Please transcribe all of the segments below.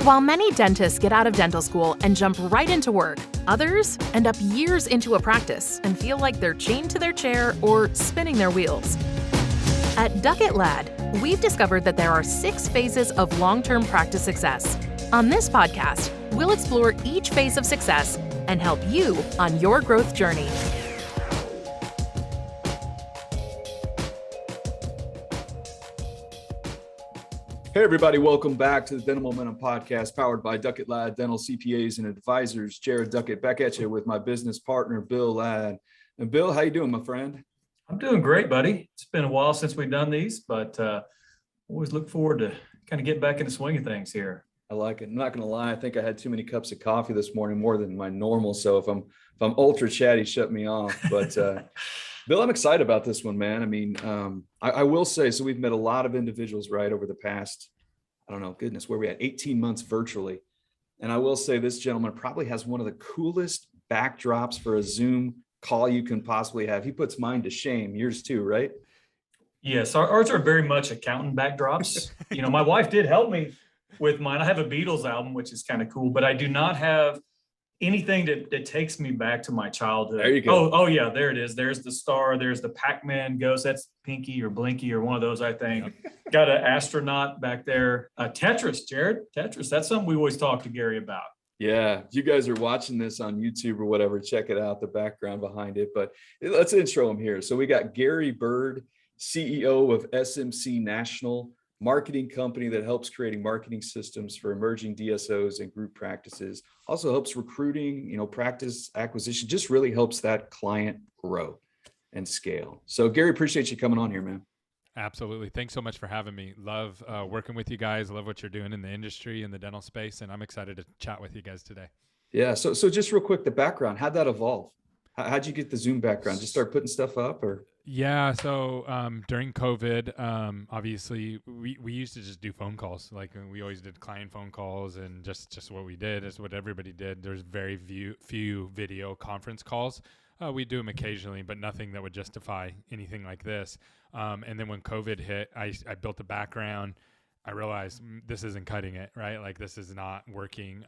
While many dentists get out of dental school and jump right into work, others end up years into a practice and feel like they're chained to their chair or spinning their wheels. At Duckett Lad, we've discovered that there are 6 phases of long-term practice success. On this podcast, we'll explore each phase of success and help you on your growth journey. Hey everybody, welcome back to the Dental Momentum Podcast powered by Duckett Ladd Dental CPAs and Advisors. Jared Duckett back at you with my business partner, Bill Ladd. And Bill, how you doing, my friend? I'm doing great, buddy. It's been a while since we've done these, but always look forward to kind of getting back in the swing of things here. I like it. I'm not going to lie. I think I had too many cups of coffee this morning, more than my normal. So if I'm ultra chatty, shut me off. But Bill, I'm excited about this one, man. I mean, I will say, so we've met a lot of individuals, right, over the past, I don't know, goodness, where we at 18 months virtually. And I will say this gentleman probably has one of the coolest backdrops for a Zoom call you can possibly have. He puts mine to shame. Yours too, right? Yes, ours are very much accountant backdrops. My wife did help me with mine. I have a Beatles album, which is kind of cool, but I do not have anything that takes me back to my childhood. There you go. Oh yeah, there it is. There's the star. There's the Pac-Man ghost. That's Pinky or Blinky or one of those, I think. Got an astronaut back there. Tetris, Jared. Tetris. That's something we always talk to Gary about. Yeah, if you guys are watching this on YouTube or whatever, check it out, the background behind it. But let's intro him here. So we got Gary Bird, CEO of SMC National, marketing company that helps creating marketing systems for emerging DSOs and group practices. Also helps recruiting, practice acquisition, just really helps that client grow and scale. So Gary, appreciate you coming on here, man. Absolutely. Thanks so much for having me. Love working with you guys. Love what you're doing in the industry, in the dental space. And I'm excited to chat with you guys today. Yeah. So just real quick, the background, how'd that evolve? How'd you get the Zoom background? Just start putting stuff up or? Yeah. So during COVID, obviously we used to just do phone calls. Like we always did client phone calls, and just what we did is what everybody did. There's very few video conference calls. We do them occasionally, but nothing that would justify anything like this. And then when COVID hit, I built a background. I realized this isn't cutting it, right? Like this is not working.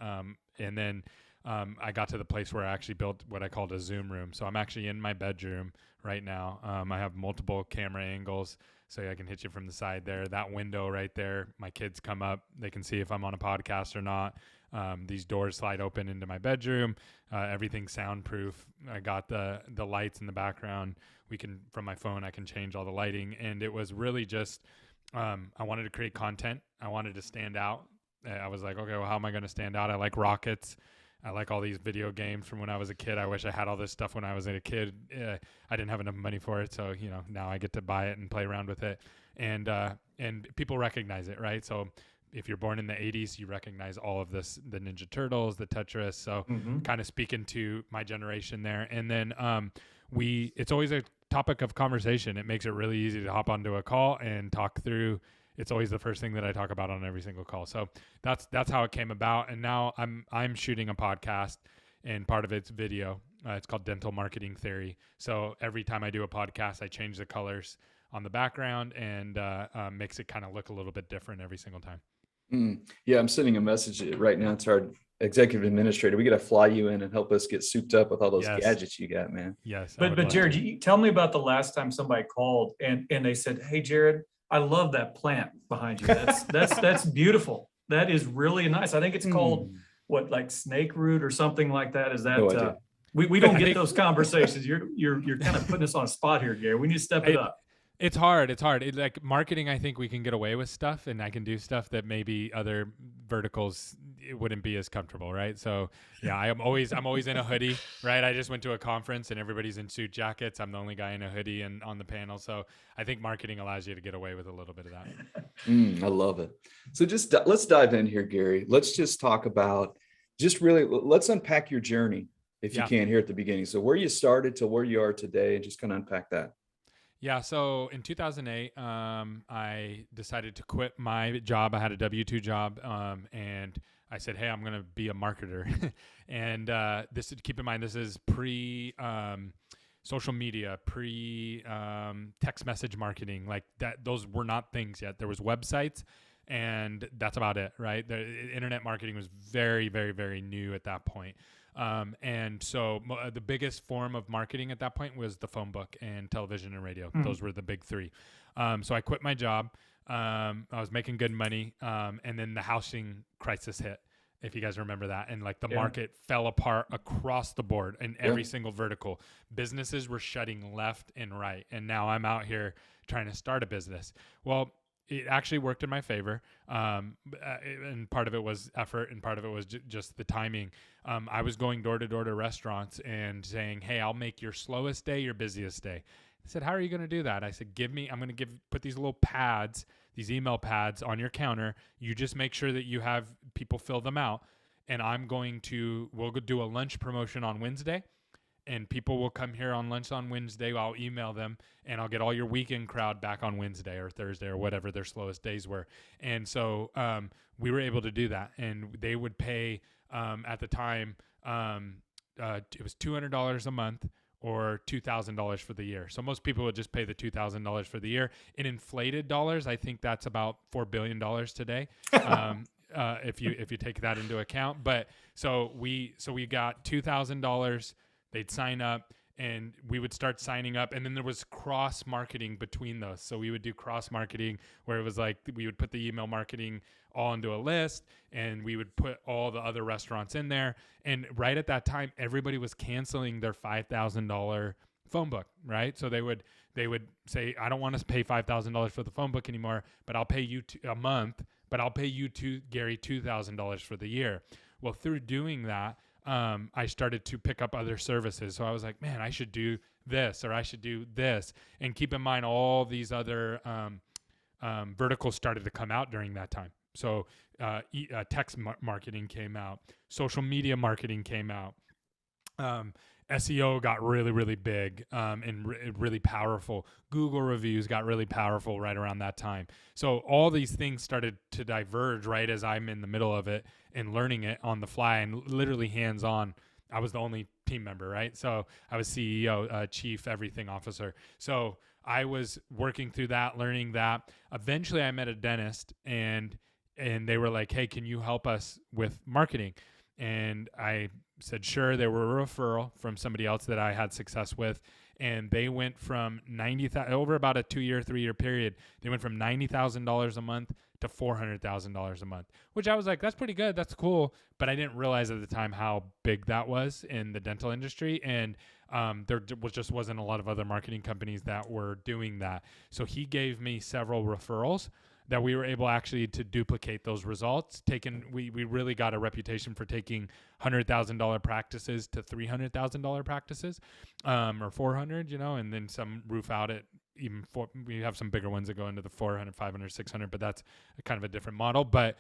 And then I got to the place where I actually built what I called a Zoom room. So I'm actually in my bedroom right now. I have multiple camera angles, so I can hit you from the side there. That window right there, my kids come up. They can see if I'm on a podcast or not. These doors slide open into my bedroom. Everything's soundproof. I got the lights in the background. From my phone, I can change all the lighting. And it was really just, I wanted to create content. I wanted to stand out. I was like, okay, well, how am I going to stand out? I like rockets. I like all these video games from when I was a kid. I wish I had all this stuff when I was a kid. I didn't have enough money for it. So, now I get to buy it and play around with it. And people recognize it, right? So if you're born in the 80s, you recognize all of this, the Ninja Turtles, the Tetris. So kind of speaking to my generation there. And then it's always a topic of conversation. It makes it really easy to hop onto a call and talk through. It's always the first thing that I talk about on every single call. So that's how it came about. And now I'm shooting a podcast, and part of it's video. It's called Dental Marketing Theory. So every time I do a podcast, I change the colors on the background and makes it kind of look a little bit different every single time. Yeah, I'm sending a message right now to our executive administrator. We got to fly you in and help us get souped up with all those gadgets you got, man. Yes. But Jared, you tell me about the last time somebody called and they said, "Hey, Jared, I love that plant behind you. That's beautiful. That is really nice. I think it's called like snake root or something like that." Is that No we don't get those conversations. You're kind of putting us on a spot here, Gary. We need to step it up. It's hard. Like marketing, I think we can get away with stuff, and I can do stuff that maybe other verticals it wouldn't be as comfortable, right? So yeah, I'm always in a hoodie, right? I just went to a conference and everybody's in suit jackets. I'm the only guy in a hoodie and on the panel. So I think marketing allows you to get away with a little bit of that. I love it. So let's dive in here, Gary. Let's just talk about let's unpack your journey if you can here at the beginning. So where you started to where you are today, and just kind of unpack that. Yeah. So in 2008, I decided to quit my job. I had a W-2 job, and I said, "Hey, I'm going to be a marketer." And keep in mind, this is pre social media, pre text message marketing. Like that, those were not things yet. There was websites And that's about it, right? The internet marketing was very, very, very new at that point. And so the biggest form of marketing at that point was the phone book and television and radio. Those were the big three. So I quit my job. I was making good money. And then the housing crisis hit, if you guys remember that. And like the market fell apart across the board in every single vertical. Businesses were shutting left and right. And now I'm out here trying to start a business. Well, it actually worked in my favor. And part of it was effort and part of it was just the timing. I was going door to door to restaurants and saying, hey, I'll make your slowest day your busiest day. I said, how are you going to do that? I said, I'm going to put these little pads, these email pads on your counter. You just make sure that you have people fill them out. And we'll go do a lunch promotion on Wednesday. And people will come here on lunch on Wednesday. I'll email them and I'll get all your weekend crowd back on Wednesday or Thursday or whatever their slowest days were. And so we were able to do that. And they would pay at the time, it was $200 a month or $2,000 for the year. So most people would just pay the $2,000 for the year. In inflated dollars, I think that's about $4 billion today. If you take that into account. But so we got $2,000. They'd sign up and we would start signing up. And then there was cross marketing between those. So we would do cross marketing where it was like, we would put the email marketing all into a list and we would put all the other restaurants in there. And right at that time, everybody was canceling their $5,000 phone book, right? So they would say, I don't want to pay $5,000 for the phone book anymore, but I'll pay you a month, but I'll pay you Gary, $2,000 for the year. Well, through doing that, I started to pick up other services. So I was like, man, I should do this or I should do this. And keep in mind, all these other verticals started to come out during that time. So text marketing came out. Social media marketing came out. SEO got really, really big and really powerful. Google reviews got really powerful right around that time. So all these things started to diverge right as I'm in the middle of it and learning it on the fly and literally hands-on. I was the only team member, right? So I was CEO, chief everything officer. So I was working through that, learning that. Eventually I met a dentist and they were like, hey, can you help us with marketing? And I said, sure. They were a referral from somebody else that I had success with. And they went from over about a 2-year, 3-year period, they went from $90,000 a month to $400,000 a month, which I was like, that's pretty good. That's cool. But I didn't realize at the time how big that was in the dental industry. And there wasn't a lot of other marketing companies that were doing that. So he gave me several referrals that we were able actually to duplicate those results. We really got a reputation for taking $100,000 practices to $300,000 practices, or 400, and then some roof out at even we have some bigger ones that go into the 400, 500, 600, but that's kind of a different model. But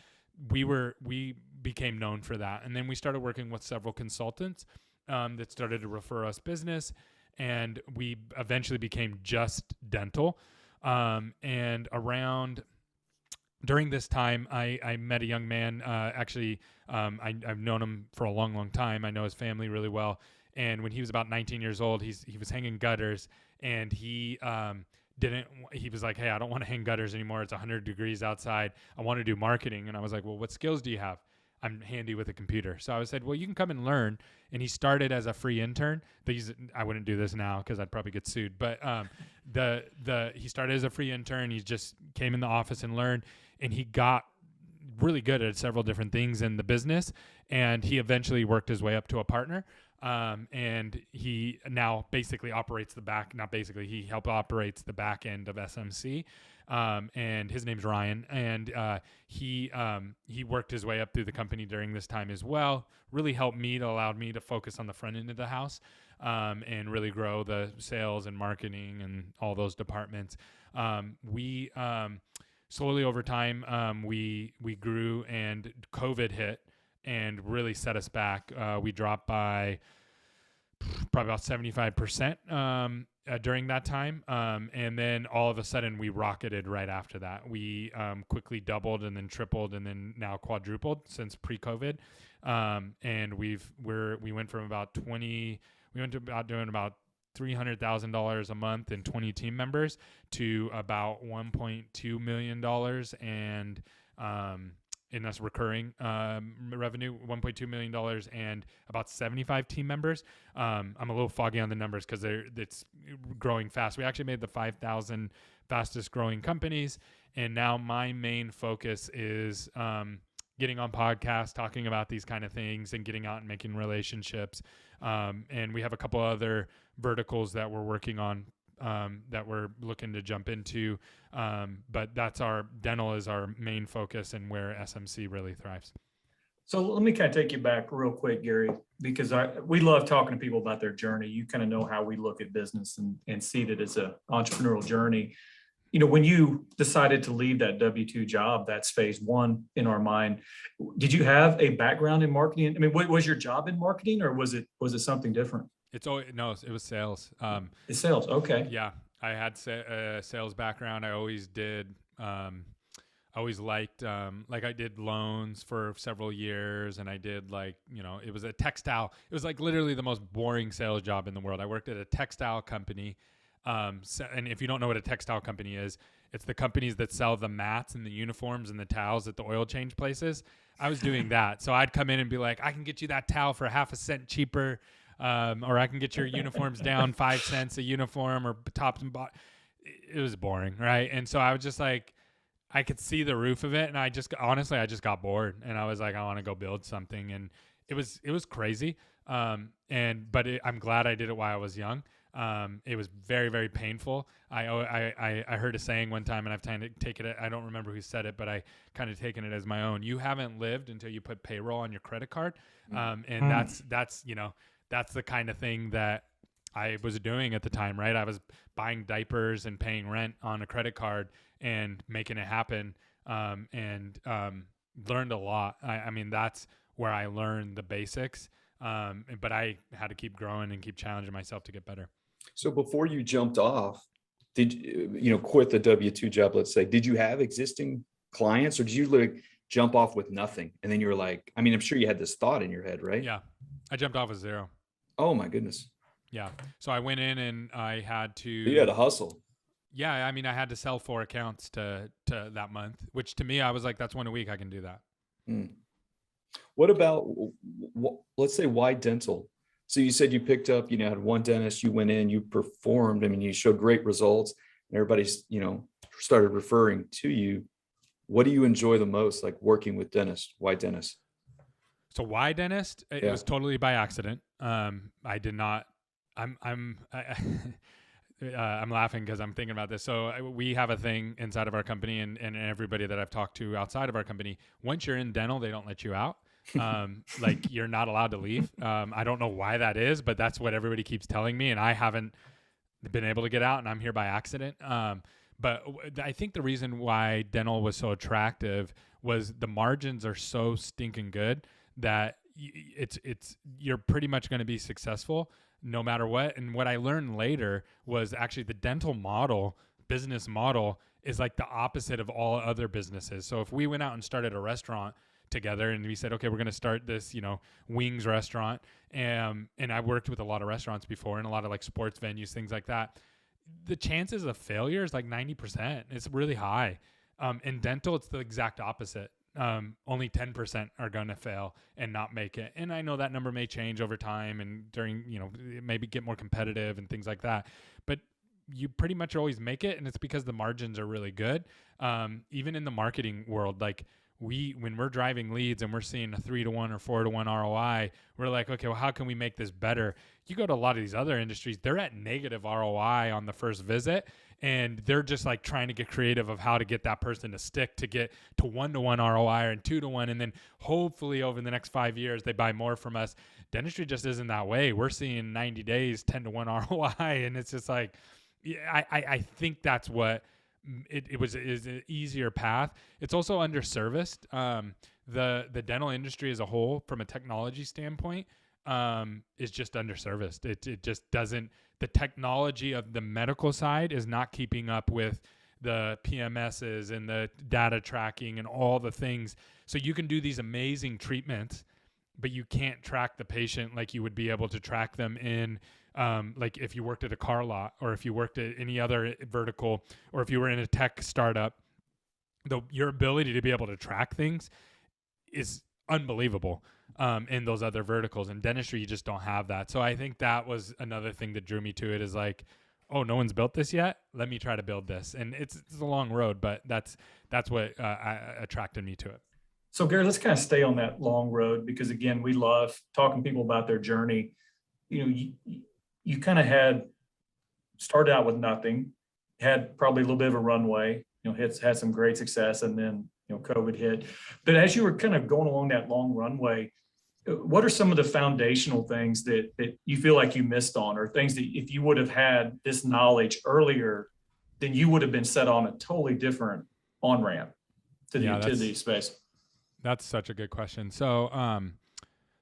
we became known for that. And then we started working with several consultants that started to refer us business. And we eventually became just dental. And during this time, I met a young man. I've known him for a long, long time. I know his family really well. And when he was about 19 years old, he was hanging gutters, and he was like, hey, I don't want to hang gutters anymore. It's 100 degrees outside. I want to do marketing. And I was like, well, what skills do you have? I'm handy with a computer. So I said, well, you can come and learn. And he started as a free intern. I wouldn't do this now because I'd probably get sued. But he started as a free intern. He just came in the office and learned. And he got really good at several different things in the business. And he eventually worked his way up to a partner. And he now basically operates he operates the back end of SMC. And his name's Ryan. And he worked his way up through the company during this time as well. Really allowed me to focus on the front end of the house, and really grow the sales and marketing and all those departments. We slowly over time, we grew, and COVID hit and really set us back. We dropped by probably about 75% during that time. And then all of a sudden we rocketed right after that. We quickly doubled and then tripled and then now quadrupled since pre-COVID. And we went from about doing about $300,000 a month and 20 team members to about $1.2 million and in us recurring revenue, $1.2 million, and about 75 team members. I'm a little foggy on the numbers because it's growing fast. We actually made the 5,000 fastest growing companies. And now my main focus is getting on podcasts, talking about these kind of things, and getting out and making relationships. And we have a couple other verticals that we're working on that we're looking to jump into. But dental is our main focus and where SMC really thrives. So let me kind of take you back real quick, Gary, because we love talking to people about their journey. You kind of know how we look at business and see it as an entrepreneurial journey. When you decided to leave that W-2 job, that's phase one in our mind. Did you have a background in marketing? I mean, was your job in marketing, or was it something different? It was sales. It's sales. Okay. Yeah. I had a sales background. I always did. I always liked, I did loans for several years, and I did it was a textile. It was like literally the most boring sales job in the world. I worked at a textile company. And if you don't know what a textile company is, it's the companies that sell the mats and the uniforms and the towels at the oil change places. I was doing that. So I'd come in and be like, I can get you that towel for half a cent cheaper. Or I can get your uniforms down 5 cents a uniform, or tops and bottoms. It was boring. Right. And so I was just like, I could see the roof of it. And I just got bored, and I was like, I want to go build something. And it was crazy. I'm glad I did it while I was young. It was very, very painful. I heard a saying one time, and I've kind of taken it. I don't remember who said it, but I kind of taken it as my own. You haven't lived until you put payroll on your credit card. That's the kind of thing that I was doing at the time, right? I was buying diapers and paying rent on a credit card and making it happen, and learned a lot. I mean, that's where I learned the basics, but I had to keep growing and keep challenging myself to get better. So before you jumped off, did you quit the W-2 job, let's say, did you have existing clients, or did you jump off with nothing? And then you were like, I mean, I'm sure you had this thought in your head, right? Yeah. I jumped off with zero. Oh my goodness. Yeah. So I went in and I had to. You had to hustle. Yeah. I mean, I had to sell 4 accounts to that month, which to me, I was like, that's one a week. I can do that. What about, let's say, why dental? So you said you picked up, had one dentist, you went in, you performed. I mean, you showed great results, and everybody's, started referring to you. What do you enjoy the most, like working with dentists? Why dentists? So why dentist? It was totally by accident. I did not. I'm laughing because I'm thinking about this. So we have a thing inside of our company, and everybody that I've talked to outside of our company, once you're in dental, they don't let you out. You're not allowed to leave. I don't know why that is, but that's what everybody keeps telling me, and I haven't been able to get out, and I'm here by accident. But I think the reason why dental was so attractive was the margins are so stinking good that you're pretty much going to be successful no matter what. And what I learned later was actually the dental business model is like the opposite of all other businesses. So if we went out and started a restaurant together and we said, okay, we're going to start this, wings restaurant. And I worked with a lot of restaurants before and a lot of sports venues, things like that. The chances of failure is like 90%. It's really high. In dental, it's the exact opposite. Only 10% are going to fail and not make it. And I know that number may change over time and during, maybe get more competitive and things like that. But you pretty much always make it. And it's because the margins are really good. Even in the marketing world, when we're driving leads and we're seeing a 3-to-1 or 4-to-1 ROI, we're like, okay, well, how can we make this better? You go to a lot of these other industries, they're at negative ROI on the first visit. And they're just trying to get creative of how to get that person to stick to get to 1-to-1 ROI and 2-to-1. And then hopefully over the next 5 years, they buy more from us. Dentistry just isn't that way. We're seeing 90 days, 10-to-1 ROI. And it's just I think that's what is an easier path. It's also underserviced. The dental industry as a whole, from a technology standpoint, is just underserviced. It just doesn't. The technology of the medical side is not keeping up with the PMSs and the data tracking and all the things. So you can do these amazing treatments, but you can't track the patient like you would be able to track them in, if you worked at a car lot or if you worked at any other vertical or if you were in a tech startup. your ability to be able to track things is unbelievable in those other verticals. In dentistry, you just don't have that. So I think that was another thing that drew me to it, is like, oh, no one's built this yet. Let me try to build this. And it's a long road, but that's what attracted me to it. So Gary, let's kind of stay on that long road, because again, we love talking to people about their journey. You kind of started out with nothing, had probably a little bit of a runway, had some great success, and then, COVID hit. But as you were kind of going along that long runway, what are some of the foundational things that you feel like you missed on, or things that if you would have had this knowledge earlier, then you would have been set on a totally different on-ramp to the space? That's such a good question. So,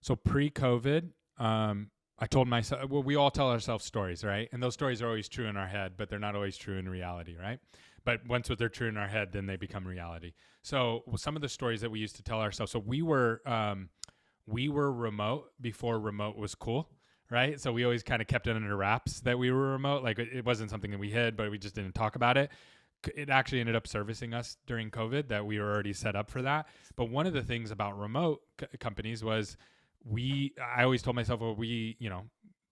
so pre-COVID, I told myself, well, we all tell ourselves stories, right? And those stories are always true in our head, but they're not always true in reality, right? But once they're true in our head, then they become reality. So some of the stories that we used to tell ourselves, so we were remote before remote was cool, right? So we always kind of kept it under wraps that we were remote. Like it wasn't something that we hid, but we just didn't talk about it. It actually ended up servicing us during COVID, that we were already set up for that. But one of the things about remote companies was I always told myself, well,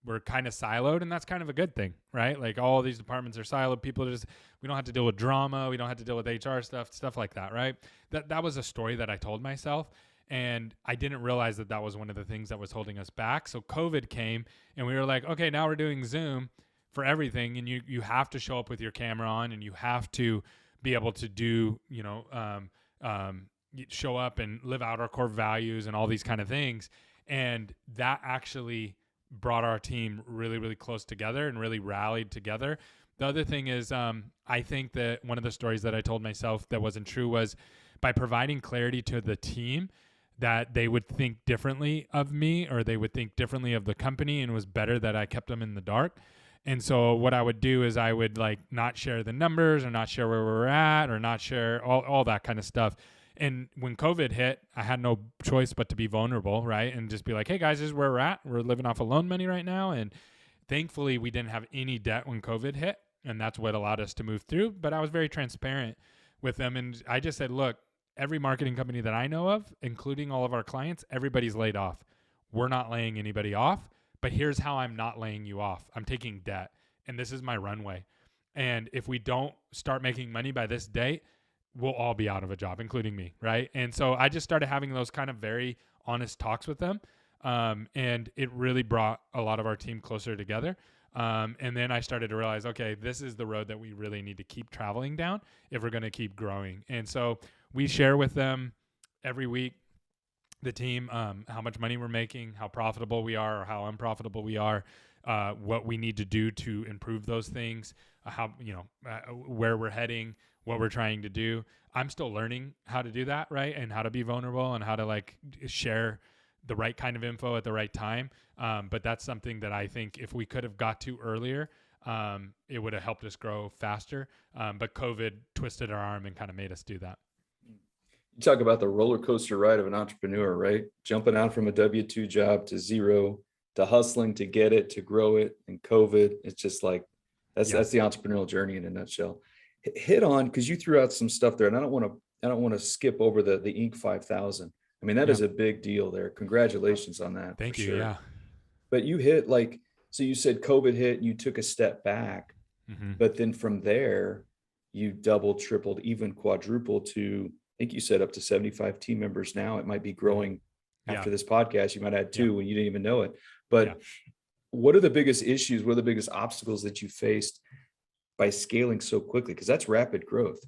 we're kind of siloed, and that's kind of a good thing, right? Like all these departments are siloed. We don't have to deal with drama. We don't have to deal with HR stuff like that, right? That was a story that I told myself. And I didn't realize that was one of the things that was holding us back. So COVID came, and we were like, okay, now we're doing Zoom for everything. And you have to show up with your camera on, and you have to be able to do, show up and live out our core values and all these kind of things. And that actually brought our team really, really close together and really rallied together. The other thing is, I think that one of the stories that I told myself that wasn't true was, by providing clarity to the team, that they would think differently of me, or they would think differently of the company, and it was better that I kept them in the dark. And so what I would do is I would not share the numbers, or not share where we're at, or not share all that kind of stuff. And when COVID hit, I had no choice but to be vulnerable, right? And just be like, hey guys, this is where we're at. We're living off of loan money right now. And thankfully we didn't have any debt when COVID hit. And that's what allowed us to move through. But I was very transparent with them. And I just said, look, every marketing company that I know of, including all of our clients, everybody's laid off. We're not laying anybody off, but here's how I'm not laying you off. I'm taking debt, and this is my runway. And if we don't start making money by this date, we'll all be out of a job, including me, right? And so I just started having those kind of very honest talks with them. And it really brought a lot of our team closer together. And then I started to realize, okay, this is the road that we really need to keep traveling down if we're going to keep growing. And so we share with them every week, the team, how much money we're making, how profitable we are, or how unprofitable we are, what we need to do to improve those things, where we're heading, what we're trying to do. I'm still learning how to do that, right? And how to be vulnerable, and how to share the right kind of info at the right time. But that's something that I think if we could have got to earlier, it would have helped us grow faster. But COVID twisted our arm and kind of made us do that. You talk about the roller coaster ride of an entrepreneur, right? Jumping out from a W-2 job to zero, to hustling to get it, to grow it, and COVID. It's just that's the entrepreneurial journey in a nutshell. Hit on, because you threw out some stuff there, and I don't want to skip over the Inc. 5000. I mean, that is a big deal there. Congratulations on that. Thank you. Sure. Yeah. But you hit so you said COVID hit and you took a step back, but then from there you doubled, tripled, even quadrupled to, I think you said up to 75 team members now. It might be growing after this podcast. You might add 2 when you didn't even know it. But what are the biggest issues? What are the biggest obstacles that you faced by scaling so quickly? Because that's rapid growth.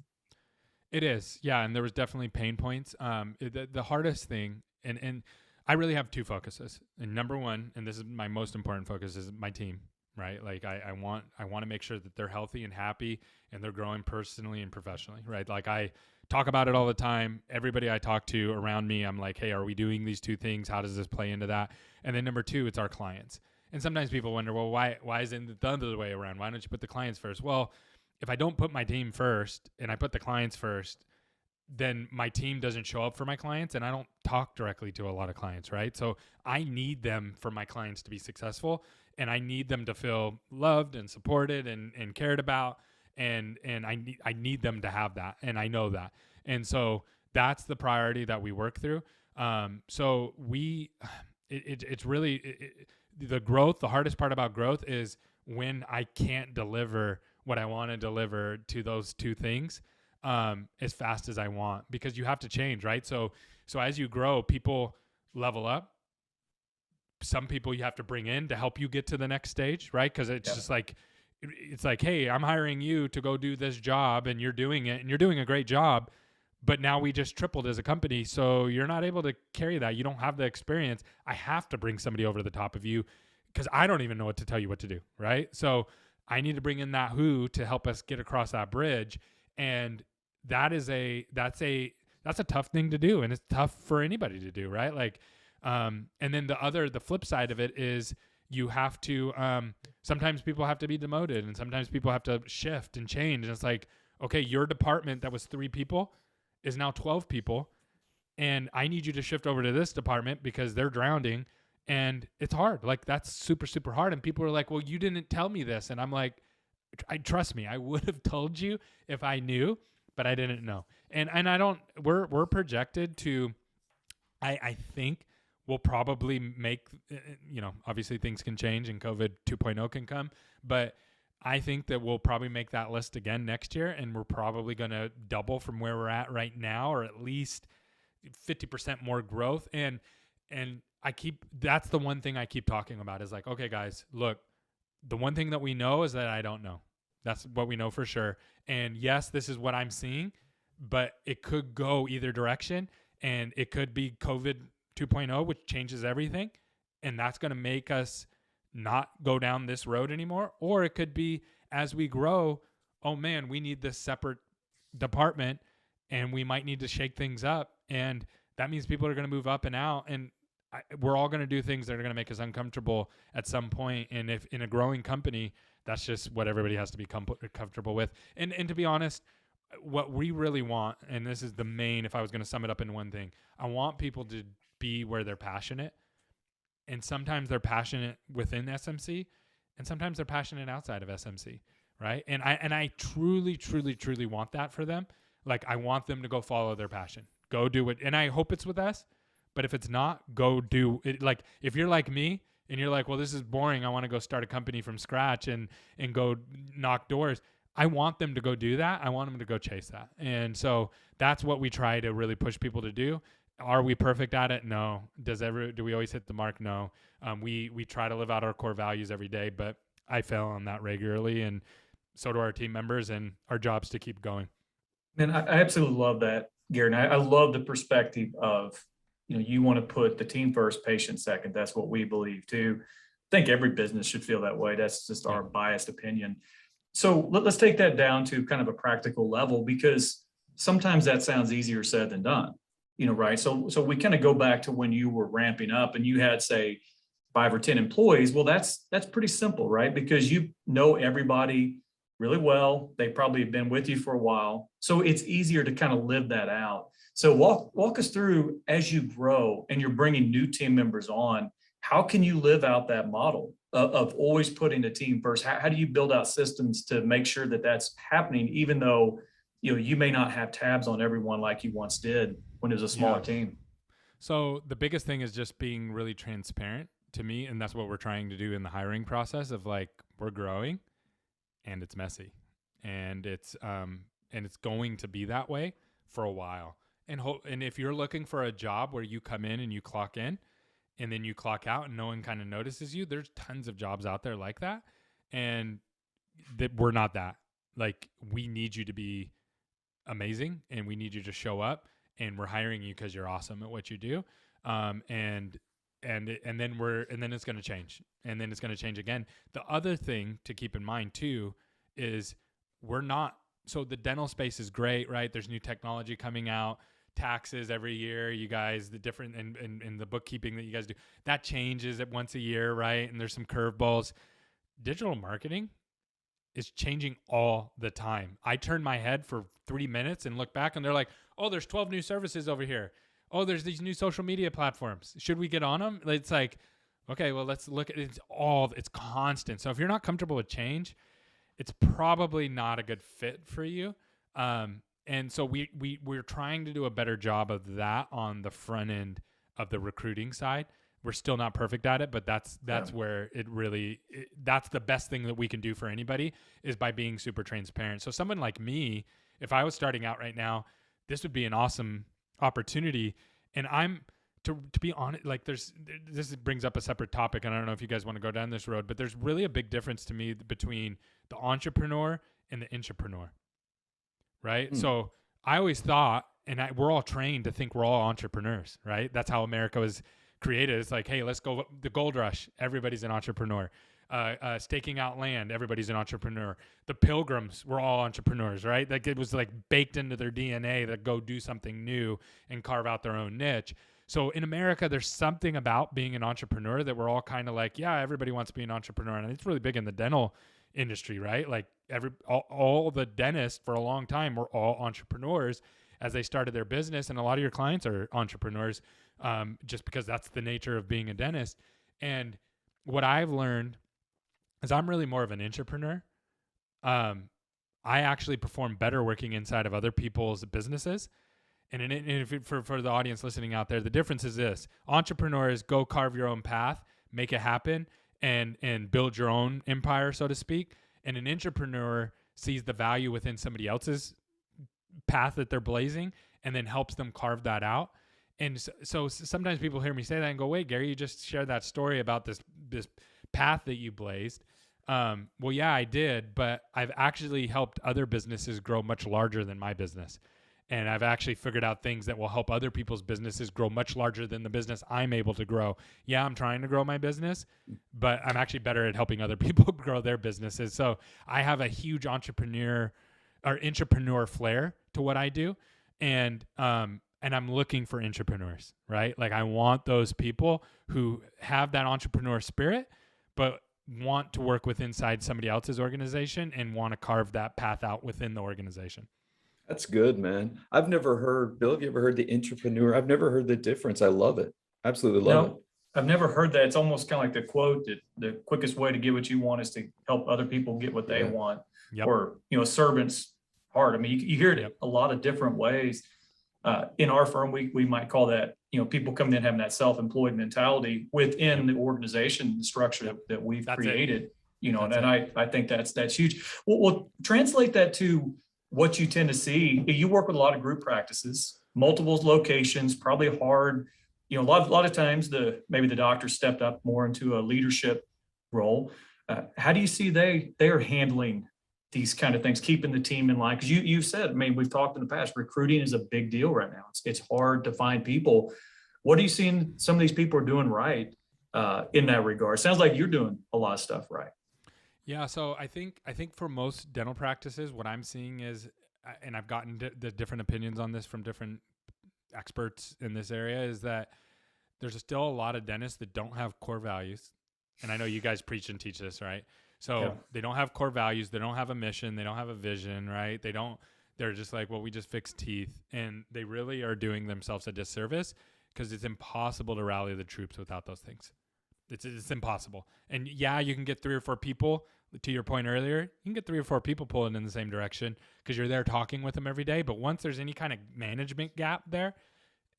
It is. Yeah. And there was definitely pain points. The hardest thing, and I really have 2 focuses. And number one, and this is my most important focus, is my team, right? I want to make sure that they're healthy and happy, and they're growing personally and professionally, right? I talk about it all the time. Everybody I talk to around me, I'm like, hey, are we doing these 2 things? How does this play into that? And then number 2, it's our clients. And sometimes people wonder, well, why isn't it the other way around? Why don't you put the clients first? Well, if I don't put my team first and I put the clients first, then my team doesn't show up for my clients, and I don't talk directly to a lot of clients, right? So I need them for my clients to be successful, and I need them to feel loved and supported and cared about. And I need them to have that. And I know that. And so that's the priority that we work through. So it's really the growth. The hardest part about growth is when I can't deliver what I want to deliver to those two things as fast as I want, because you have to change, right? So as you grow, people level up. Some people you have to bring in to help you get to the next stage, right? Because it's just like, it's like, hey, I'm hiring you to go do this job, and you're doing it, and you're doing a great job, but now we just tripled as a company, so you're not able to carry that. You don't have the experience. I have to bring somebody over the top of you because I don't even know what to tell you what to do, right? So I need to bring in that who to help us get across that bridge, and that's a tough thing to do, and it's tough for anybody to do, right? Like, and then the flip side of it is you have to, sometimes people have to be demoted, and sometimes people have to shift and change. And it's like, okay, your department that was 3 people is now 12 people, and I need you to shift over to this department because they're drowning, and it's hard. Like, that's super, super hard. And people are like, well, you didn't tell me this. And I'm like, trust me, I would have told you if I knew, but I didn't know. And I don't, we're projected to, I think, we'll probably make, obviously things can change and COVID 2.0 can come, but I think that we'll probably make that list again next year, and we're probably going to double from where we're at right now, or at least 50% more growth. And that's the one thing I keep talking about is like, okay, guys, look, the one thing that we know is that I don't know. That's what we know for sure. And yes, this is what I'm seeing, but it could go either direction, and it could be COVID 2.0, which changes everything, and that's going to make us not go down this road anymore. Or it could be, as we grow, oh man, we need this separate department, and we might need to shake things up, and that means people are going to move up and out, and we're all going to do things that are going to make us uncomfortable at some point. And if in a growing company, that's just what everybody has to be comfortable with. And to be honest, what we really want, and this is the main, if I was going to sum it up in one thing, I want people to be where they're passionate. And sometimes they're passionate within SMC, and sometimes they're passionate outside of SMC, right? And I truly, truly, truly want that for them. Like, I want them to go follow their passion, go do it. And I hope it's with us, but if it's not, go do it. Like, if you're like me and you're like, well, this is boring, I want to go start a company from scratch and go knock doors, I want them to go do that. I want them to go chase that. And so that's what we try to really push people to do. Are we perfect at it? No. Do we always hit the mark? No. We try to live out our core values every day, but I fail on that regularly, and so do our team members, and our job's to keep going. Man, I absolutely love that, Gary. And I love the perspective of, you want to put the team first, patient second. That's what we believe too. I think every business should feel that way. That's just our biased opinion. So let's take that down to kind of a practical level, because sometimes that sounds easier said than done. Right. So we kind of go back to when you were ramping up and you had, say, 5 or 10 employees. Well, that's pretty simple, right? Because you know everybody really well. They probably have been with you for a while. So it's easier to kind of live that out. So walk us through, as you grow and you're bringing new team members on, how can you live out that model of always putting the team first? How do you build out systems to make sure that that's happening, even though you may not have tabs on everyone like you once did when it was a smaller team? So the biggest thing is just being really transparent to me. And that's what we're trying to do in the hiring process of, like, we're growing and it's messy, and it's going to be that way for a while. And if you're looking for a job where you come in and you clock in and then you clock out and no one kind of notices you, there's tons of jobs out there like that. And that we're not that. Like, we need you to be amazing, and we need you to show up, and we're hiring you because you're awesome at what you do. And then it's going to change, and then it's going to change again. The other thing to keep in mind too is so the dental space is great, right? There's new technology coming out, taxes every year, you guys, the different, and the bookkeeping that you guys do, that changes at once a year, right? And there's some curveballs. Digital marketing is changing all the time. I turn my head for 3 minutes and look back, and they're like, oh, there's 12 new services over here. Oh, there's these new social media platforms. Should we get on them? It's like, okay, well, let's look at it. It's constant. So if you're not comfortable with change, it's probably not a good fit for you. And so we're trying to do a better job of that on the front end of the recruiting side. We're still not perfect at it, but that's where that's the best thing that we can do for anybody, is by being super transparent. So someone like me, if I was starting out right now, this would be an awesome opportunity. And to be honest, like this brings up a separate topic, and I don't know if you guys want to go down this road, but there's really a big difference to me between the entrepreneur and the intrapreneur, right? So I always thought, and we're all trained to think we're all entrepreneurs, right? That's how America was created. It's like, hey, let's go the gold rush. Everybody's an entrepreneur. Staking out land. Everybody's an entrepreneur. The Pilgrims were all entrepreneurs, right? Like it was like baked into their DNA to go do something new and carve out their own niche. So in America, there's something about being an entrepreneur that we're all kind of like, yeah, everybody wants to be an entrepreneur. And it's really big in the dental industry, right? Like all the dentists for a long time were all entrepreneurs as they started their business. And a lot of your clients are entrepreneurs, just because that's the nature of being a dentist. And what I've learned is I'm really more of an intrapreneur. I actually perform better working inside of other people's businesses. And for the audience listening out there, the difference is this: entrepreneurs go carve your own path, make it happen, and build your own empire, so to speak. And an intrapreneur sees the value within somebody else's path that they're blazing and then helps them carve that out. And so sometimes people hear me say that and go, wait, Gary, you just shared that story about this path that you blazed. Well, yeah, I did, but I've actually helped other businesses grow much larger than my business. And I've actually figured out things that will help other people's businesses grow much larger than the business I'm able to grow. Yeah, I'm trying to grow my business, but I'm actually better at helping other people grow their businesses. So I have a huge entrepreneur flair to what I do. And I'm looking for entrepreneurs, right? Like I want those people who have that entrepreneur spirit, but want to work with inside somebody else's organization and want to carve that path out within the organization. That's good, man. I've never heard, Bill, have you ever heard the intrapreneur? I've never heard the difference. I love it. Absolutely love it. I've never heard that. It's almost kind of like the quote that the quickest way to get what you want is to help other people get what they want. Yep. Or, servant's heart. I mean, you hear it a lot of different ways. In our firm, we might call that, people coming in having that self-employed mentality within the organization, the structure that we've created, and I think that's huge. We'll translate that to what you tend to see. You work with a lot of group practices, multiple locations, probably hard. A lot of times maybe the doctor stepped up more into a leadership role. How do you see they are handling these kind of things, keeping the team in line? Because you've said, I mean, we've talked in the past, recruiting is a big deal right now. It's hard to find people. What are you seeing some of these people are doing right in that regard? Sounds like you're doing a lot of stuff right. Yeah, so I think for most dental practices, what I'm seeing is, and I've gotten the different opinions on this from different experts in this area, is that there's still a lot of dentists that don't have core values. And I know you guys preach and teach this, right? So They don't have core values. They don't have a mission. They don't have a vision, right? They're just like, well, we just fix teeth. And they really are doing themselves a disservice because it's impossible to rally the troops without those things. It's impossible. And yeah, you can get 3 or 4 people, to your point earlier, you can get 3 or 4 people pulling in the same direction because you're there talking with them every day. But once there's any kind of management gap there,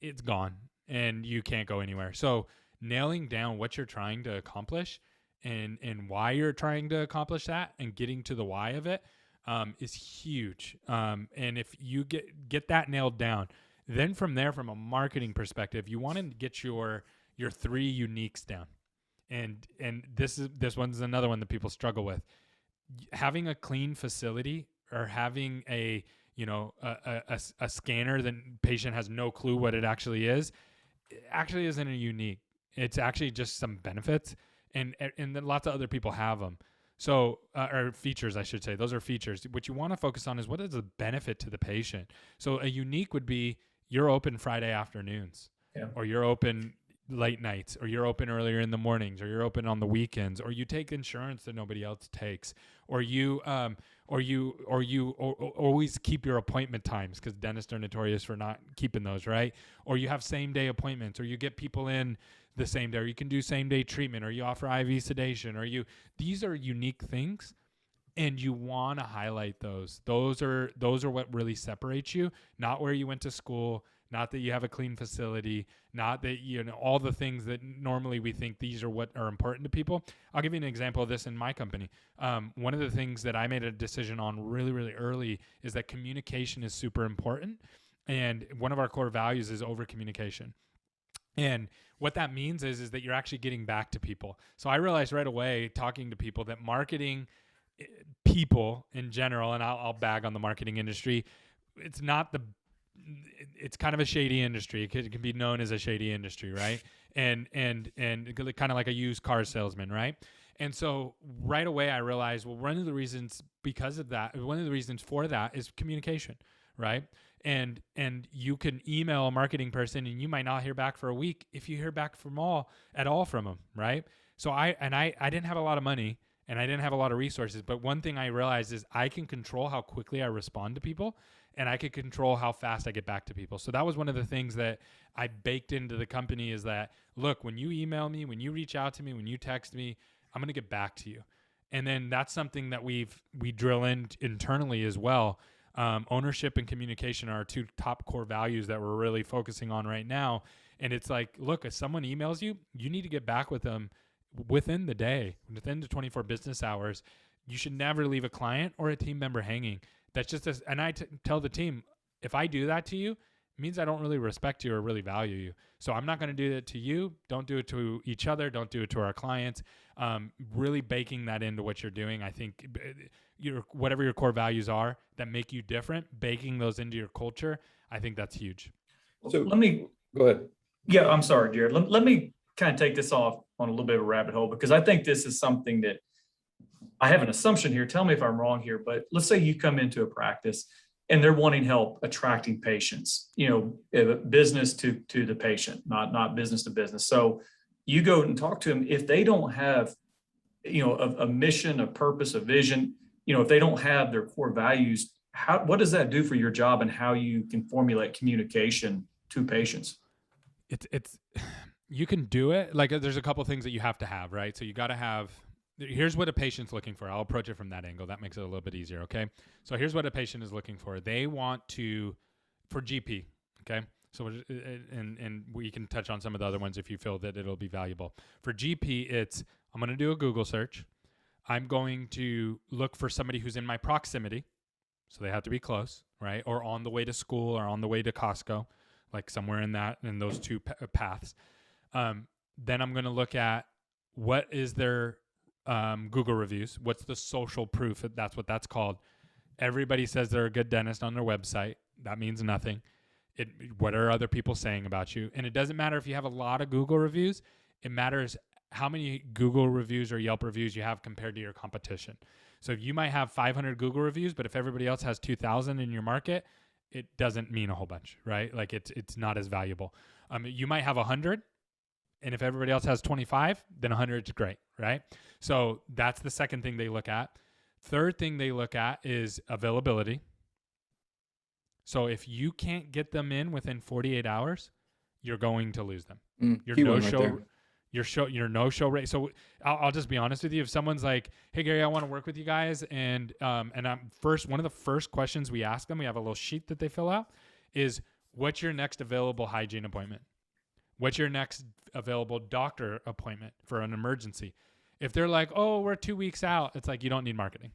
it's gone and you can't go anywhere. So nailing down what you're trying to accomplish and why you're trying to accomplish that and getting to the why of it is huge. And if you get that nailed down, then from there, from a marketing perspective, you want to get your 3 uniques down. And this one's another one that people struggle with. Having a clean facility or having a scanner that patient has no clue what it actually is, it actually isn't a unique. It's actually just some benefits, and then lots of other people have them. So, or features, I should say. Those are features. What you want to focus on is what is the benefit to the patient. So a unique would be you're open Friday afternoons, or you're open late nights, or you're open earlier in the mornings, or you're open on the weekends, or you take insurance that nobody else takes, or you always keep your appointment times because dentists are notorious for not keeping those, right? Or you have same day appointments, or you get people in the same day, or you can do same day treatment, or you offer IV sedation, these are unique things. And you want to highlight those. Those are what really separates you, not where you went to school, not that you have a clean facility, not that, all the things that normally we think these are what are important to people. I'll give you an example of this in my company. One of the things that I made a decision on really, really early is that communication is super important. And one of our core values is over communication. And what that means is that you're actually getting back to people. So I realized right away, talking to people, that marketing people in general, and I'll bag on the marketing industry, it's kind of a shady industry. It can be known as a shady industry, right? And kind of like a used car salesman, right? And so right away I realized, well, one of the reasons for that is communication, right? And you can email a marketing person and you might not hear back for a week if you hear back at all from them, right? So I didn't have a lot of money and I didn't have a lot of resources, but one thing I realized is I can control how quickly I respond to people, and I can control how fast I get back to people. So that was one of the things that I baked into the company, is that, look, when you email me, when you reach out to me, when you text me, I'm going to get back to you. And then that's something that we drill in internally as well. Ownership and communication are our two top core values that we're really focusing on right now. And it's like, look, if someone emails you, you need to get back with them within the day, within the 24 business hours. You should never leave a client or a team member hanging. That's just and I tell the team, if I do that to you, it means I don't really respect you or really value you. So I'm not going to do that to you. Don't do it to each other. Don't do it to our clients. Really baking that into what you're doing. I think whatever your core values are that make you different, baking those into your culture, I think that's huge. So Let me go ahead. Yeah, I'm sorry, Jared. Let me kind of take this off on a little bit of a rabbit hole, because I think this is something that I have an assumption here. Tell me if I'm wrong here, but let's say you come into a practice and they're wanting help attracting patients, business to the patient, not business to business. So you go and talk to them. If they don't have, a mission, a purpose, a vision, if they don't have their core values, what does that do for your job and how you can formulate communication to patients? It's you can do it. Like, there's a couple of things that you have to have, right? So you got to have, here's what a patient's looking for. I'll approach it from that angle. That makes it a little bit easier. Okay. So here's what a patient is looking for. They want for GP. Okay. So, and we can touch on some of the other ones if you feel that it'll be valuable. For GP, I'm going to do a Google search. I'm going to look for somebody who's in my proximity. So they have to be close, right? Or on the way to school or on the way to Costco, like somewhere in those two paths. Then I'm going to look at what is their Google reviews. What's the social proof? That's what that's called. Everybody says they're a good dentist on their website. That means nothing. What are other people saying about you? And it doesn't matter if you have a lot of Google reviews. It matters how many Google reviews or Yelp reviews you have compared to your competition. So if you might have 500 Google reviews, but if everybody else has 2,000 in your market, it doesn't mean a whole bunch, right? Like it's not as valuable. You might have 100, and if everybody else has 25, then 100 is great, right? So that's the second thing they look at. Third thing they look at is availability. So if you can't get them in within 48 hours, you're going to lose them. Your no-show rate. So I'll just be honest with you. If someone's like, "Hey Gary, I want to work with you guys," and one of the first questions we ask them, we have a little sheet that they fill out, is, "What's your next available hygiene appointment? What's your next available doctor appointment for an emergency?" If they're like, "Oh, we're 2 weeks out," it's like, you don't need marketing.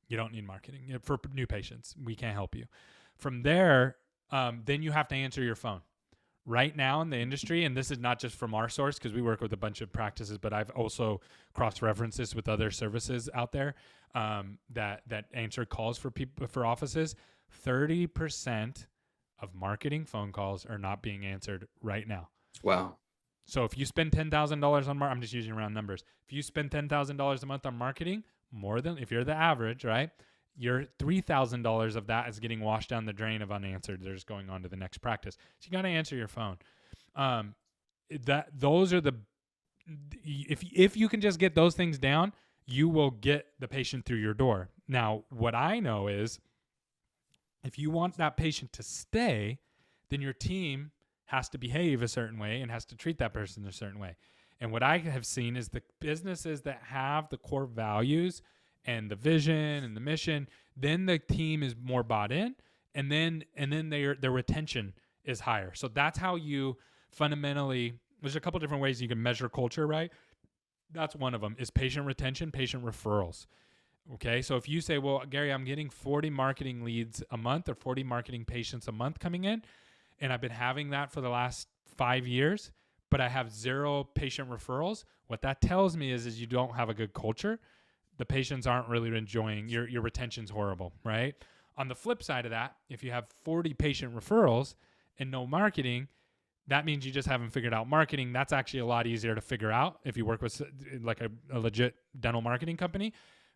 You don't need marketing for new patients. We can't help you. From there, then you have to answer your phone. Right now in the industry, and this is not just from our source because we work with a bunch of practices, but I've also cross-references with other services out there that answer calls for offices. 30% of marketing phone calls are not being answered right now. Wow. So if you spend $10,000 on I'm just using round numbers. If you spend $10,000 a month on marketing, more than, if you're the average, right, your $3,000 of that is getting washed down the drain of unanswered. They're just going on to the next practice. So you got to answer your phone. Those are if you can just get those things down, you will get the patient through your door. Now, what I know is if you want that patient to stay, then your team has to behave a certain way and has to treat that person a certain way. And what I have seen is the businesses that have the core values and the vision and the mission, then the team is more bought in, and then their retention is higher. So that's how you fundamentally, there's a couple different ways you can measure culture, right? That's one of them, is patient retention, patient referrals. Okay, so if you say, well, Gary, I'm getting 40 marketing leads a month or 40 marketing patients a month coming in, and I've been having that for the last 5 years, but I have 0 patient referrals, what that tells me is you don't have a good culture. The patients aren't really enjoying, your retention's horrible, right? On the flip side of that, if you have 40 patient referrals and no marketing, that means you just haven't figured out marketing. That's actually a lot easier to figure out if you work with like a legit dental marketing company,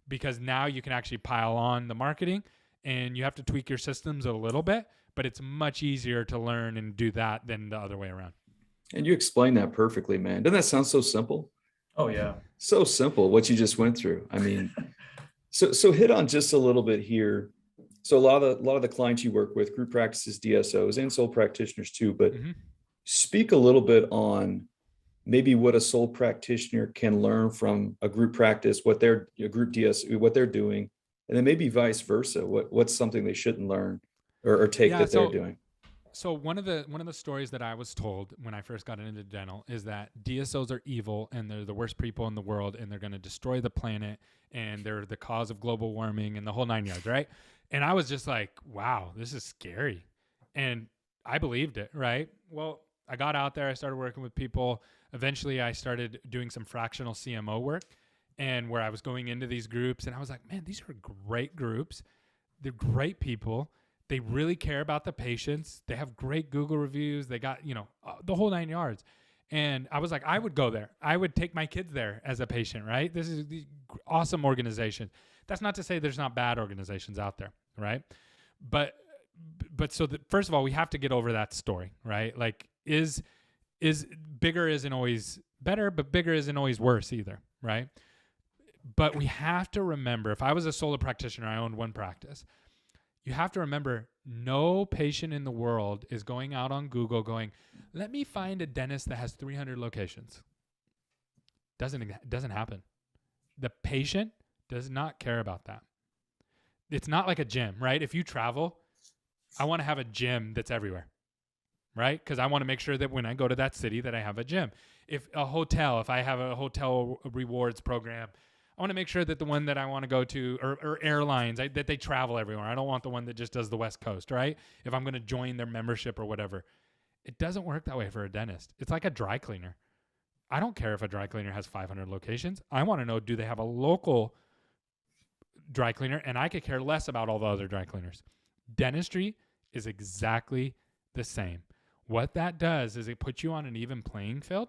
because now you can actually pile on the marketing, and you have to tweak your systems a little bit, but it's much easier to learn and do that than the other way around. And you explained that perfectly, man. Doesn't that sound so simple? Oh yeah. So simple, what you just went through. I mean, so hit on just a little bit here. So a lot of the clients you work with, group practices, DSOs, and sole practitioners too, but speak a little bit on maybe what a sole practitioner can learn from a group practice, what their group DSO, what they're doing, and then maybe vice versa. What's something they shouldn't learn or take that they're doing. So one of the stories that I was told when I first got into dental is that DSOs are evil and they're the worst people in the world, and they're going to destroy the planet, and they're the cause of global warming and the whole 9 yards, right? And I was just like, wow, this is scary. And I believed it, right? Well, I got out there, I started working with people. Eventually I started doing some fractional CMO work, and where I was going into these groups, and I was like, man, these are great groups. They're great people. They really care about the patients. They have great Google reviews. They got, the whole 9 yards. And I was like, I would go there. I would take my kids there as a patient, right? This is the awesome organization. That's not to say there's not bad organizations out there, right? But so first of all, we have to get over that story, right? Like is bigger isn't always better, but bigger isn't always worse either, right? But we have to remember, if I was a solo practitioner, I owned one practice. You have to remember, no patient in the world is going out on Google going, let me find a dentist that has 300 locations. Doesn't happen. The patient does not care about that. It's not like a gym, right? If you travel, I want to have a gym that's everywhere, right? Because I want to make sure that when I go to that city that I have a gym. If I have a hotel rewards program, I want to make sure that the one that I want to go to, or airlines, that they travel everywhere. I don't want the one that just does the West Coast, right? If I'm going to join their membership or whatever. It doesn't work that way for a dentist. It's like a dry cleaner. I don't care if a dry cleaner has 500 locations. I want to know, do they have a local dry cleaner? And I could care less about all the other dry cleaners. Dentistry is exactly the same. What that does is it puts you on an even playing field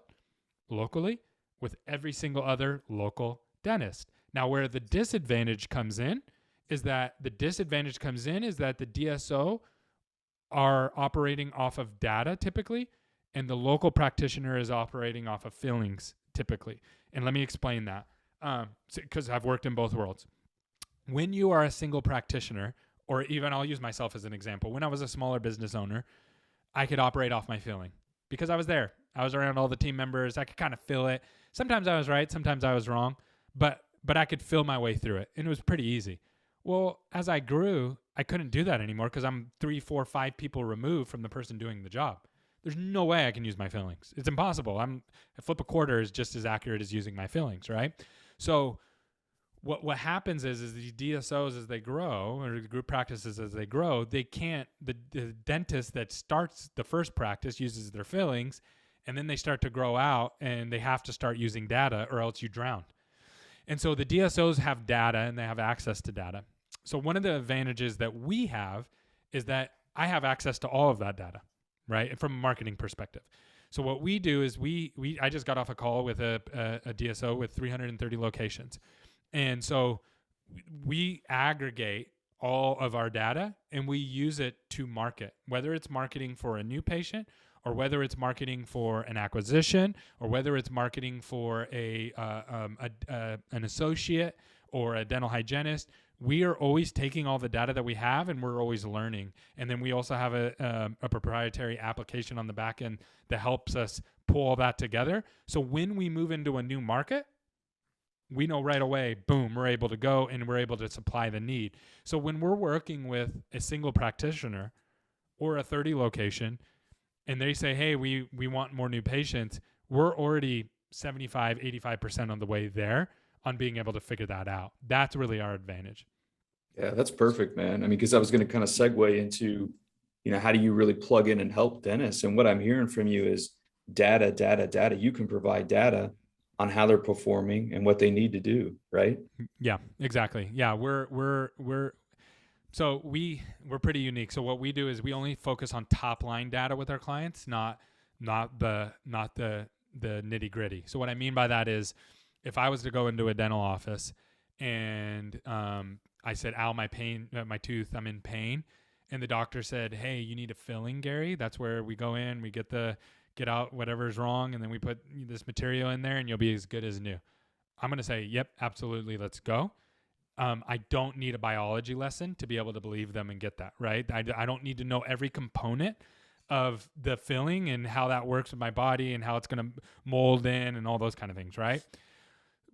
locally with every single other local dentist. Now, where the disadvantage comes in is that the DSO are operating off of data typically, and the local practitioner is operating off of fillings typically. And let me explain that, because I've worked in both worlds. When you are a single practitioner, or even I'll use myself as an example, when I was a smaller business owner, I could operate off my filling because I was there. I was around all the team members. I could kind of feel it. Sometimes I was right, sometimes I was wrong. But I could feel my way through it, and it was pretty easy. Well, as I grew, I couldn't do that anymore because I'm 3, 4, 5 people removed from the person doing the job. There's no way I can use my fillings. It's impossible. A flip a quarter is just as accurate as using my fillings, right? So what happens is these DSOs, as they grow, or the group practices as they grow, they can't, the dentist that starts the first practice uses their fillings, and then they start to grow out, and they have to start using data, or else you drown. And so the DSOs have data, and they have access to data. So one of the advantages that we have is that I have access to all of that data, right? From a marketing perspective. So what we do is I just got off a call with a DSO with 330 locations. And so we aggregate all of our data, and we use it to market, whether it's marketing for a new patient, or whether it's marketing for an acquisition, or whether it's marketing for an associate or a dental hygienist. We are always taking all the data that we have, and we're always learning. And then we also have a proprietary application on the back end that helps us pull all that together. So when we move into a new market, we know right away, boom, we're able to go and we're able to supply the need. So when we're working with a single practitioner or a 30 location and they say, hey, we want more new patients, we're already 75, 85% on the way there on being able to figure that out. That's really our advantage. Yeah, that's perfect, man. I mean, because I was going to kind of segue into, how do you really plug in and help dentists? And what I'm hearing from you is data, data, data. You can provide data on how they're performing and what they need to do, right? Yeah, exactly. Yeah, we're pretty unique. So what we do is we only focus on top line data with our clients, not the nitty gritty. So what I mean by that is, if I was to go into a dental office and I said, "Ow, my tooth, I'm in pain," and the doctor said, "Hey, you need a filling, Gary." That's where we go in, we get out whatever's wrong, and then we put this material in there, and you'll be as good as new. I'm gonna say, "Yep, absolutely, let's go." I don't need a biology lesson to be able to believe them and get that, right? I don't need to know every component of the filling and how that works with my body and how it's going to mold in and all those kind of things, right?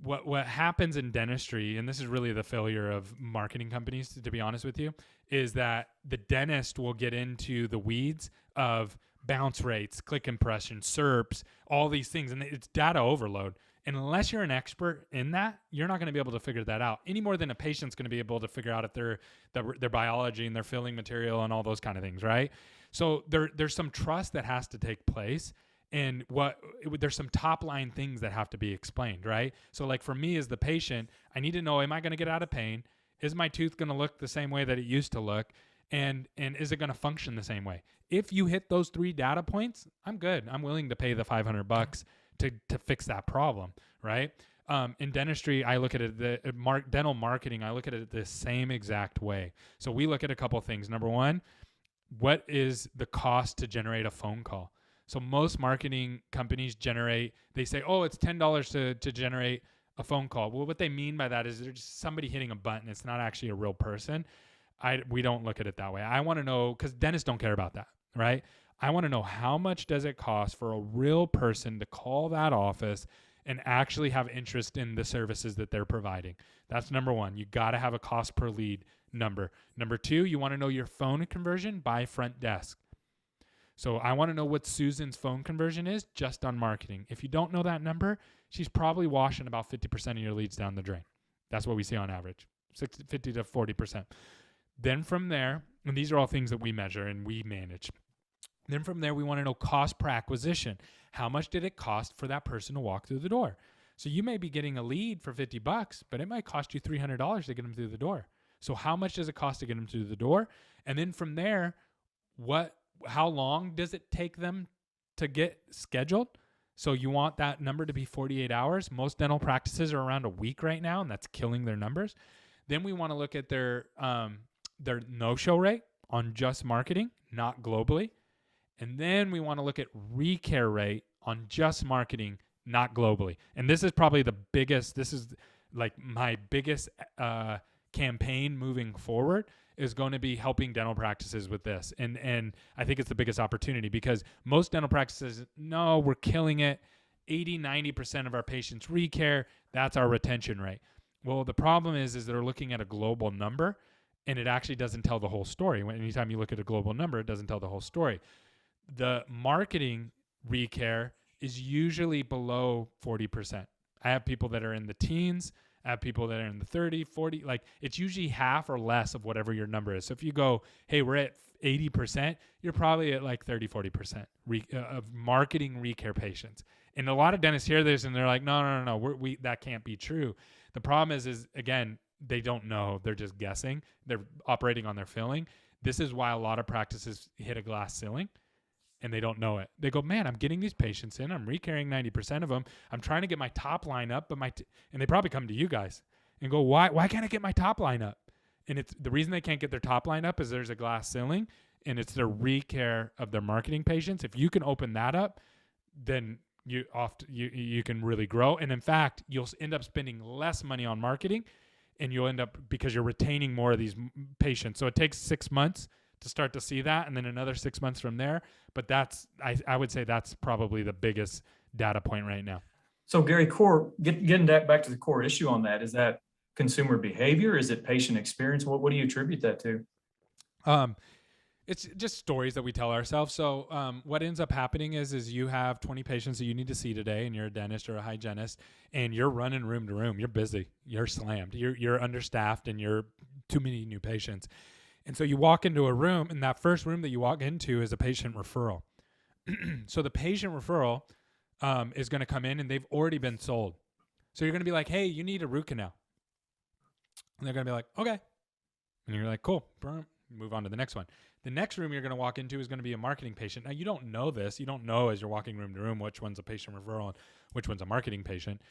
What happens in dentistry, and this is really the failure of marketing companies, to be honest with you, is that the dentist will get into the weeds of bounce rates, click impression, SERPs, all these things, and it's data overload. And unless you're an expert in that, you're not going to be able to figure that out any more than a patient's going to be able to figure out if their biology and their filling material and all those kind of things, right? So there's some trust that has to take place, and there's some top line things that have to be explained, right? So like for me as the patient, I need to know, am I going to get out of pain? Is my tooth going to look the same way that it used to look? And is it going to function the same way? If you hit those 3 data points, I'm good. I'm willing to pay the $500 to fix that problem, right? In dentistry, I look at it, dental marketing, I look at it the same exact way. So we look at a couple of things. Number one, what is the cost to generate a phone call? So most marketing companies they say, oh, it's $10 to generate a phone call. Well, what they mean by that is there's just somebody hitting a button. It's not actually a real person. We don't look at it that way. I want to know, because dentists don't care about that, right? I want to know, how much does it cost for a real person to call that office and actually have interest in the services that they're providing? That's number one. You got to have a cost per lead number. Number two, you want to know your phone conversion by front desk. So I want to know what Susan's phone conversion is just on marketing. If you don't know that number, she's probably washing about 50% of your leads down the drain. That's what we see on average, 50 to 40%. Then from there, and these are all things that we measure and we manage. Then from there, we want to know cost per acquisition. How much did it cost for that person to walk through the door? So you may be getting a lead for $50, but it might cost you $300 to get them through the door. So how much does it cost to get them through the door? And then from there, how long does it take them to get scheduled? So you want that number to be 48 hours. Most dental practices are around a week right now, and that's killing their numbers. Then we want to look at their no-show rate on just marketing, not globally. And then we want to look at recare rate on just marketing, not globally. And this is probably this is like my biggest campaign moving forward, is going to be helping dental practices with this. And I think it's the biggest opportunity, because most dental practices, no, we're killing it. 80, 90% of our patients recare. That's our retention rate. Well, the problem is they're looking at a global number, and it actually doesn't tell the whole story. Anytime you look at a global number, it doesn't tell the whole story. The marketing recare is usually below 40%. I have people that are in the teens. I have people that are in the 30, 40. Like, it's usually half or less of whatever your number is. So if you go, hey, we're at 80%, you're probably at like 30, 40% of marketing recare patients. And a lot of dentists hear this and they're like, no, that can't be true. The problem is again, they don't know. They're just guessing. They're operating on their filling. This is why a lot of practices hit a glass ceiling, and they don't know it. They go, man, I'm getting these patients in. I'm recaring 90% of them. I'm trying to get my top line up, but and they probably come to you guys and go, why can't I get my top line up? And it's the reason they can't get their top line up is there's a glass ceiling, and it's their recare of their marketing patients. If you can open that up, then you can really grow. And in fact, you'll end up spending less money on marketing, and you'll end up, because you're retaining more of these patients. So it takes 6 months to start to see that, and then another 6 months from there. But I would say that's probably the biggest data point right now. So Gary, getting that back to the core issue on that, is that consumer behavior? Is it patient experience? What do you attribute that to? It's just stories that we tell ourselves. So what ends up happening is you have 20 patients that you need to see today, and you're a dentist or a hygienist, and you're running room to room. You're busy. You're slammed. You're understaffed, and you're too many new patients. And so you walk into a room, and that first room that you walk into is a patient referral. So the patient referral is going to come in, and they've already been sold. So you're going to be like, hey, you need a root canal. And they're going to be like, okay. And you're like, cool. Move on to the next one. The next room you're going to walk into is going to be a marketing patient. Now, you don't know this. You don't know as you're walking room to room which one's a patient referral and which one's a marketing patient.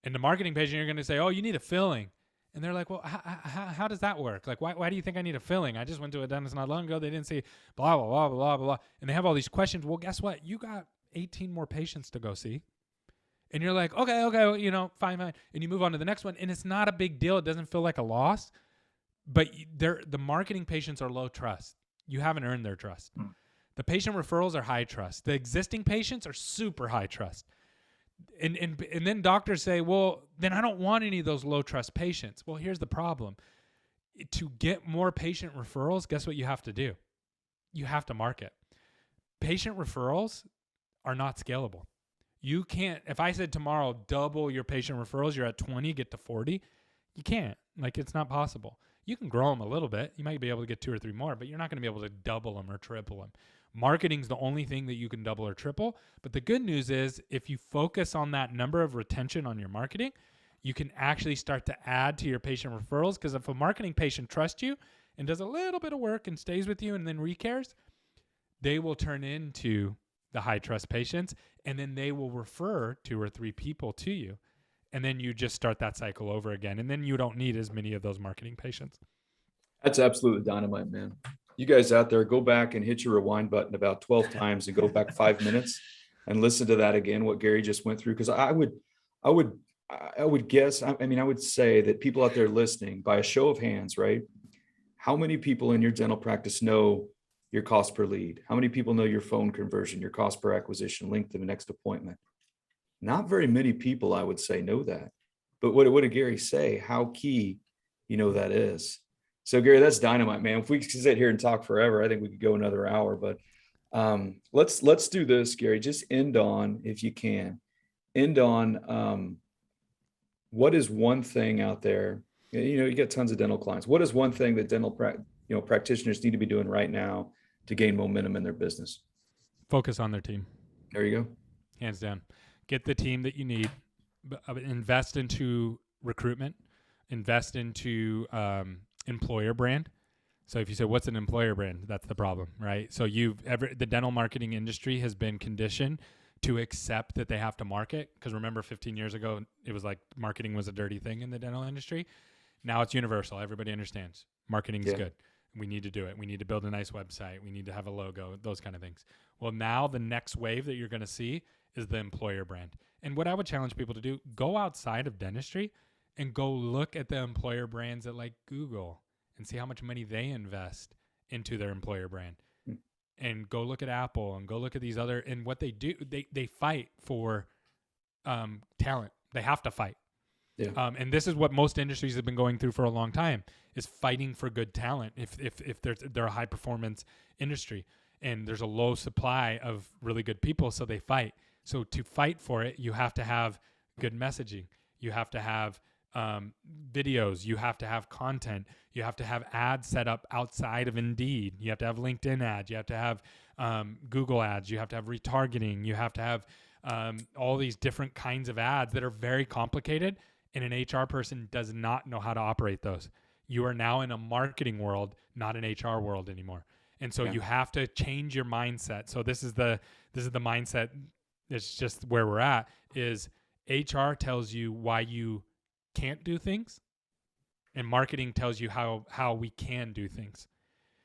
And the marketing patient, you're going to say, oh, you need a filling. And they're like, well, how does that work? Like, why do you think I need a filling? I just went to a dentist not long ago. They didn't say blah, blah, blah, blah, blah. And they have all these questions. Well, guess what? You got 18 more patients to go see. And you're like, okay, well, fine. And you move on to the next one. And it's not a big deal. It doesn't feel like a loss. But the marketing patients are low trust. You haven't earned their trust. The patient referrals are high trust. The existing patients are super high trust. And then doctors say, well, then I don't want any of those low trust patients. Well, here's the problem. To get more patient referrals, guess what you have to do? You have to market. Patient referrals are not scalable. You can't, if I said tomorrow, double your patient referrals, you're at 20, get to 40, you can't. Like, it's not possible. You can grow them a little bit. You might be able to get 2 or 3 more, but you're not going to be able to double them or triple them. Marketing's the only thing that you can double or triple. But the good news is if you focus on that number of retention on your marketing, you can actually start to add to your patient referrals. Because if a marketing patient trusts you and does a little bit of work and stays with you and then recares, they will turn into the high trust patients, and then they will refer 2 or 3 people to you. And then you just start that cycle over again. And then you don't need as many of those marketing patients. That's absolutely dynamite, man. You guys out there, go back and hit your rewind button about 12 times and go back 5 minutes and listen to that again, what Gary just went through. Because I would guess, I would say that people out there listening, by a show of hands, right? How many people in your dental practice know your cost per lead? How many people know your phone conversion, your cost per acquisition, link to the next appointment? Not very many people, I would say, know that. But what did Gary say? How key, that is. So Gary, that's dynamite, man. If we could sit here and talk forever, I think we could go another hour. But let's do this, Gary. Just end on, if you can, what is one thing out there? You get tons of dental clients. What is one thing that dental practitioners need to be doing right now to gain momentum in their business? Focus on their team. There you go. Hands down. Get the team that you need. Invest into recruitment. Invest into employer brand. So if you say, what's an employer brand? That's the problem, right? So the dental marketing industry has been conditioned to accept that they have to market. Because remember, 15 years ago, it was like marketing was a dirty thing in the dental industry. Now it's universal. Everybody understands marketing is good. We need to do it. We need to build a nice website. We need to have a logo, those kind of things. Well, now the next wave that you're going to see is the employer brand. And what I would challenge people to do, go outside of dentistry and go look at the employer brands at like Google and see how much money they invest into their employer brand. And go look at Apple and go look at these other, and what they do, they fight for talent. They have to fight. Yeah. And this is what most industries have been going through for a long time, is fighting for good talent. If they're a high performance industry and there's a low supply of really good people, so they fight. So to fight for it, you have to have good messaging. You have to have videos. You have to have content. You have to have ads set up outside of Indeed. You have to have LinkedIn ads. You have to have Google ads. You have to have retargeting. You have to have all these different kinds of ads that are very complicated, and an HR person does not know how to operate those. You are now in a marketing world, not an HR world anymore. And so you have to change your mindset. So this is the mindset. It's just where we're at, is HR tells you why you can't do things, and marketing tells you how we can do things.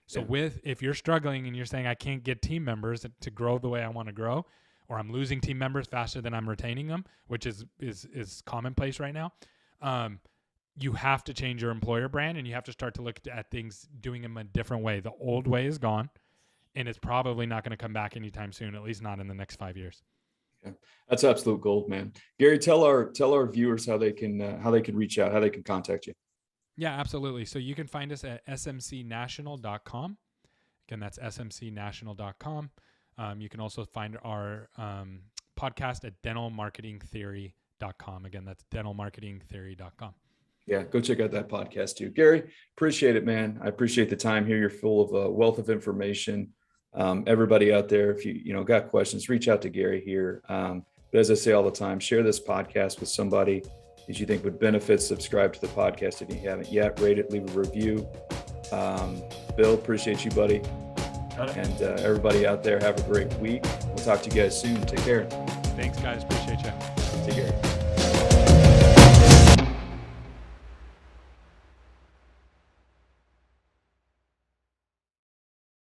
So if you're struggling and you're saying, I can't get team members to grow the way I want to grow, or I'm losing team members faster than I'm retaining them, which is commonplace right now, you have to change your employer brand, and you have to start to look at things, doing them a different way. The old way is gone, and it's probably not going to come back anytime soon, at least not in the next 5 years. Yeah. That's absolute gold, man. Gary, tell our viewers how they can reach out, how they can contact you. Yeah, absolutely. So you can find us at smcnational.com. Again, that's smcnational.com. You can also find our podcast at dentalmarketingtheory.com. Again, that's dentalmarketingtheory.com. Yeah, go check out that podcast too. Gary, appreciate it, man. I appreciate the time here. You're full of a wealth of information. Everybody out there, if you got questions, reach out to Gary here. But as I say all the time, share this podcast with somebody that you think would benefit. Subscribe to the podcast if you haven't yet. Rate it, leave a review. Bill, appreciate you, buddy. And everybody out there, have a great week. We'll talk to you guys soon. Take care. Thanks, guys. Appreciate you. Take care.